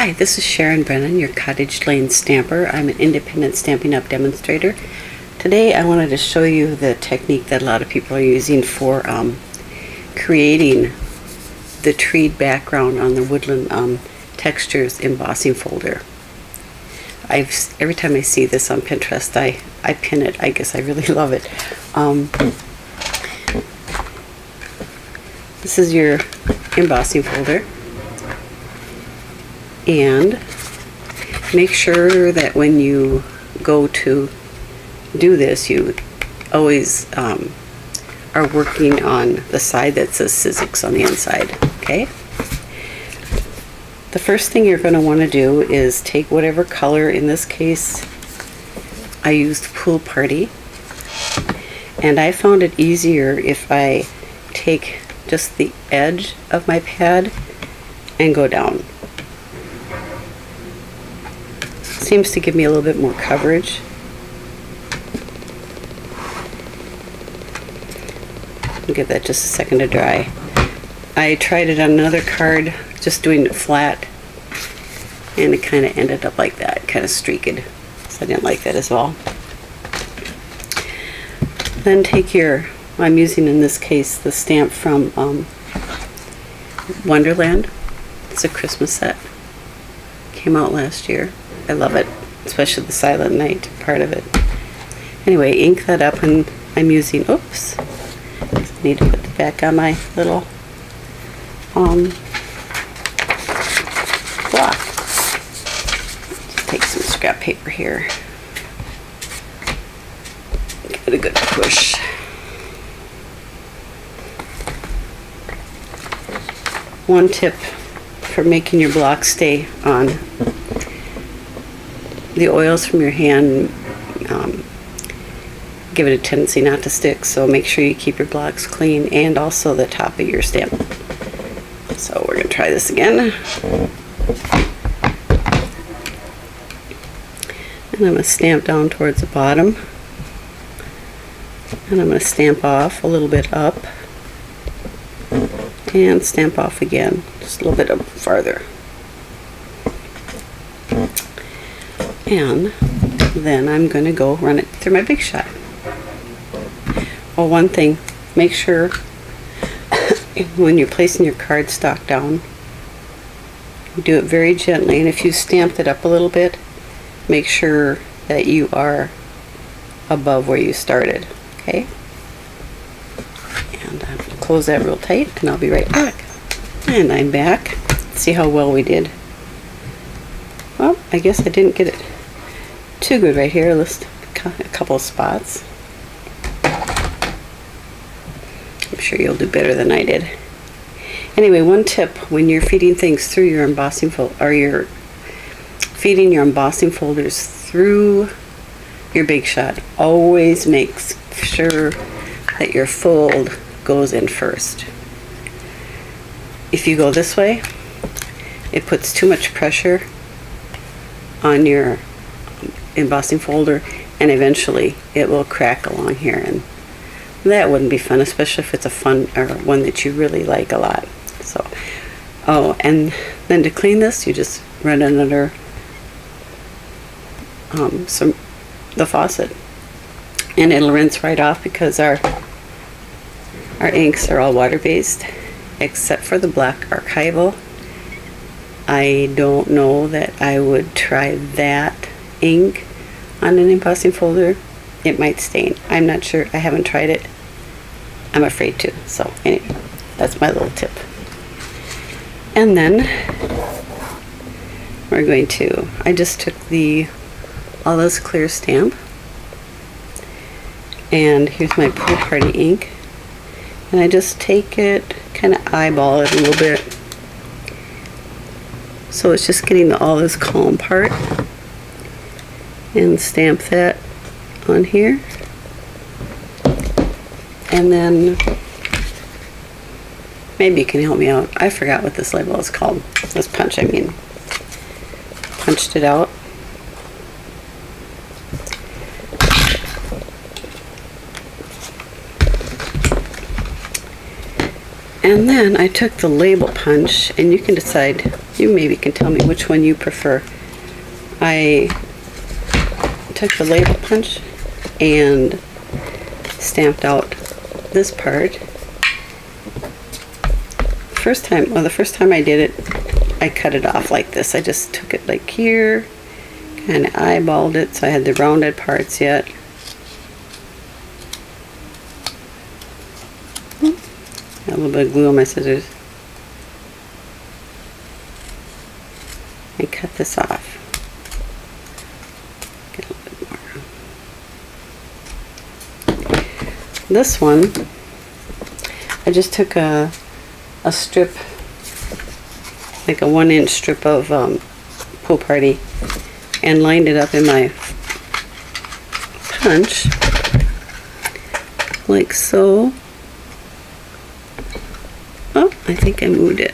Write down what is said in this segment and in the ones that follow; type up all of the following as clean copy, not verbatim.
Hi, this is Sharon Brennan, your Cottage Lane stamper. I'm an independent Stampin' Up! Demonstrator. Today I wanted to show you the technique that a lot of people are using for creating the treed background on the Woodland Textures embossing folder. Every time I see this on Pinterest, I pin it. I guess I really love it. This is your embossing folder. And make sure that when you go to do this, you always are working on the side that says Sizzix on the inside, okay? The first thing you're going to want to do is take whatever color. In this case, I used Pool Party, and I found it easier if I take just the edge of my pad and go down. Seems to give me a little bit more coverage. I'll give that just a second to dry. I tried it on another card, just doing it flat, and it kind of ended up like that, kind of streaked. So I didn't like that as well. Then take your, I'm using in this case the stamp from Wonderland. It's a Christmas set. Came out last year. I love it, especially the Silent Night part of it. Anyway, ink that up, and I'm using, oops, I need to put it back on my little block. Just take some scrap paper here. Give it a good push. One tip for making your block stay on: the oils from your hand give it a tendency not to stick, so make sure you keep your blocks clean, and also the top of your stamp. So we're going to try this again. And I'm going to stamp down towards the bottom. And I'm going to stamp off a little bit up. And stamp off again, just a little bit farther. And then I'm going to go run it through my Big Shot. Well, one thing, make sure when you're placing your cardstock down, you do it very gently, and if you stamped it up a little bit, make sure that you are above where you started, okay? And I'm going to close that real tight, and I'll be right back. And I'm back. Let's see how well we did. Well, I guess I didn't get it too good right here. Let's cut a couple of spots. I'm sure you'll do better than I did. Anyway, one tip when you're feeding things through your embossing folder, or you're feeding your embossing folders through your Big Shot, always make sure that your fold goes in first. If you go this way, it puts too much pressure on your embossing folder, and eventually it will crack along here, and that wouldn't be fun, especially if it's a fun or one that you really like a lot. So, oh, and then to clean this, you just run it under the faucet, and it'll rinse right off, because our inks are all water-based except for the black archival. I don't know that I would try that ink on an embossing folder. It might stain. I'm not sure. I haven't tried it. I'm afraid to. So anyway, that's my little tip. And then we're going to, I just took the All Is Clear stamp, and here's my Pool Party ink, and I just take it, kind of eyeball it a little bit, so it's just getting the All Is Calm part, and stamp that on here. And then maybe you can help me out. I forgot what this label is called. This punch, I mean. Punched it out. And then I took the label punch, and you can decide You maybe can tell me which one you prefer. I took the label punch and stamped out this part. The first time I did it, I cut it off like this. I just took it like here, kind of eyeballed it so I had the rounded parts yet. Got a little bit of glue on my scissors. And cut this off. Get a little bit more. This one, I just took a strip, like a 1-inch strip of Pool Party, and lined it up in my punch, like so. Oh, I think I moved it.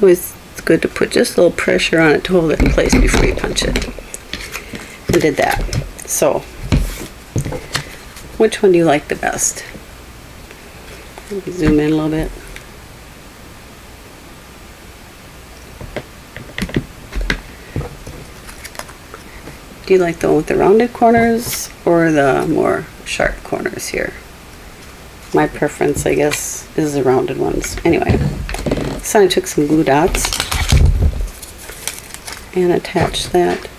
Always it's good to put just a little pressure on it to hold it in place before you punch it. I did that. So, which one do you like the best? Let me zoom in a little bit. Do you like the one with the rounded corners or the more sharp corners here? My preference, I guess, is the rounded ones. Anyway, so I took some glue dots and attached that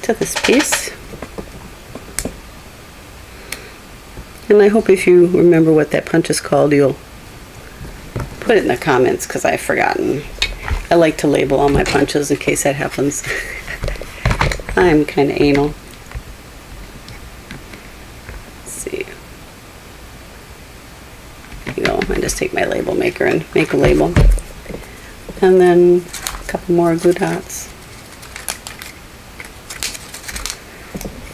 to this piece. And I hope if you remember what that punch is called, you'll put it in the comments, because I've forgotten. I like to label all my punches in case that happens. I'm kind of anal. Let's see. There you go. I just take my label maker and make a label. And then a couple more glue dots.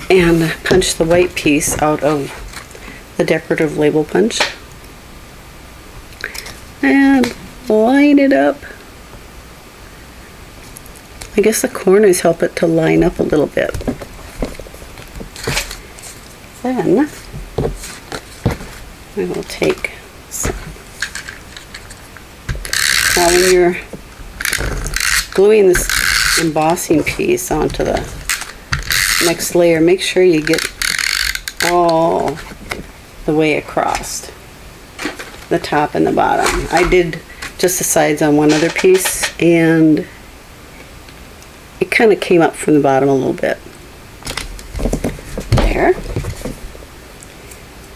And punch the white piece out of the decorative label punch. And line it up. I guess the corners help it to line up a little bit. Then I will take some. Now when you're gluing this embossing piece onto the next layer, make sure you get all the way across the top and the bottom. I did just the sides on one other piece, and it kind of came up from the bottom a little bit. There.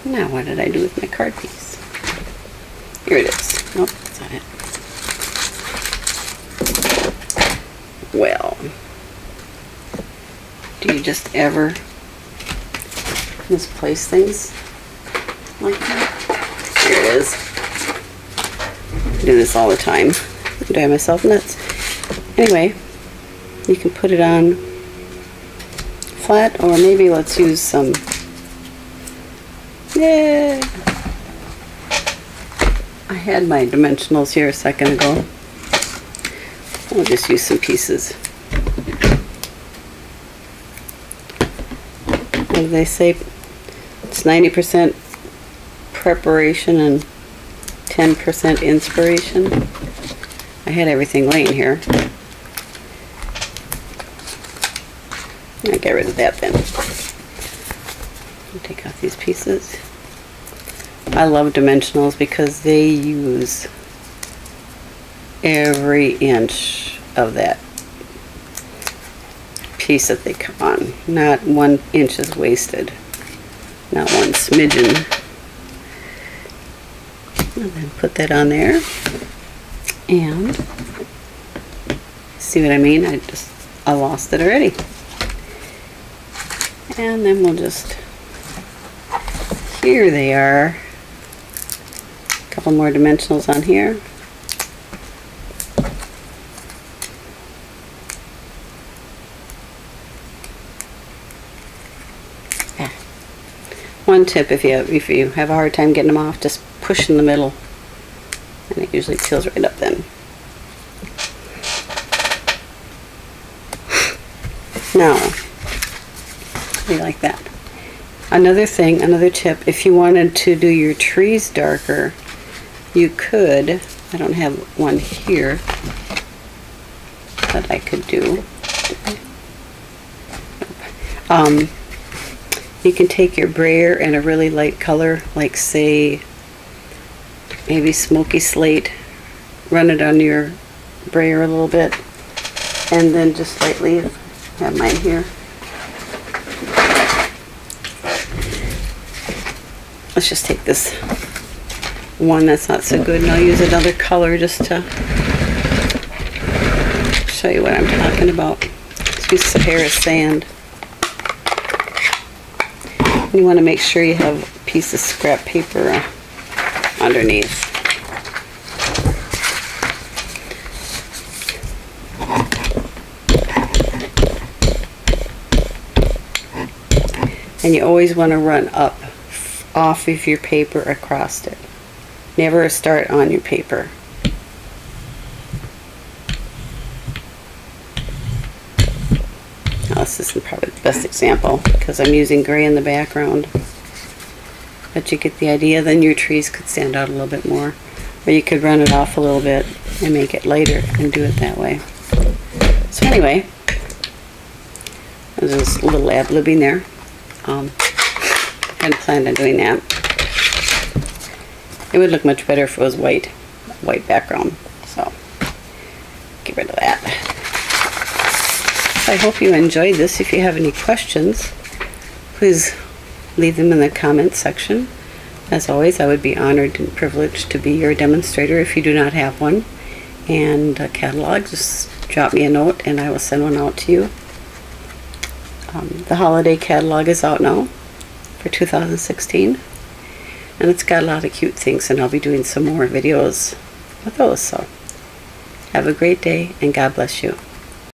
Now what did I do with my card piece? Here it is. Nope, that's not it. Well, do you just ever misplace things like that? Here it is. I do this all the time. I drive myself nuts. Anyway, you can put it on flat, or maybe let's use some. Yeah. I had my dimensionals here a second ago. We'll just use some pieces. What do they say? It's 90% preparation and 10% inspiration. I had everything laying here. I'll get rid of that then. I'll take out these pieces. I love dimensionals because they use every inch of that piece that they come on. Not 1 inch is wasted. Not one smidgen. And then put that on there. And see what I mean? I lost it already. And then we'll just, here they are. A couple more dimensionals on here. One tip, if you have a hard time getting them off, just push in the middle, and it usually peels right up then. Now, we like that. Another thing, another tip, if you wanted to do your trees darker, you could, I don't have one here that I could do. You can take your brayer and a really light color, like say maybe smoky slate, run it on your brayer a little bit, and then just lightly, have mine here. Let's just take this one that's not so good, and I'll use another color just to show you what I'm talking about. Let's use Sahara sand. You want to make sure you have a piece of scrap paper underneath. And you always want to run up off of your paper across it. Never start on your paper. Now, this isn't probably the best example because I'm using gray in the background. But you get the idea. Then your trees could stand out a little bit more. Or you could run it off a little bit and make it lighter and do it that way. So anyway, there's just a little ad-libbing there. Hadn't planned on doing that. It would look much better if it was white background. So get rid of that. I hope you enjoyed this. If you have any questions, please leave them in the comments section. As always, I would be honored and privileged to be your demonstrator if you do not have one. And a catalog, just drop me a note and I will send one out to you. The holiday catalog is out now for 2016. And it's got a lot of cute things, and I'll be doing some more videos with those. So have a great day, and God bless you.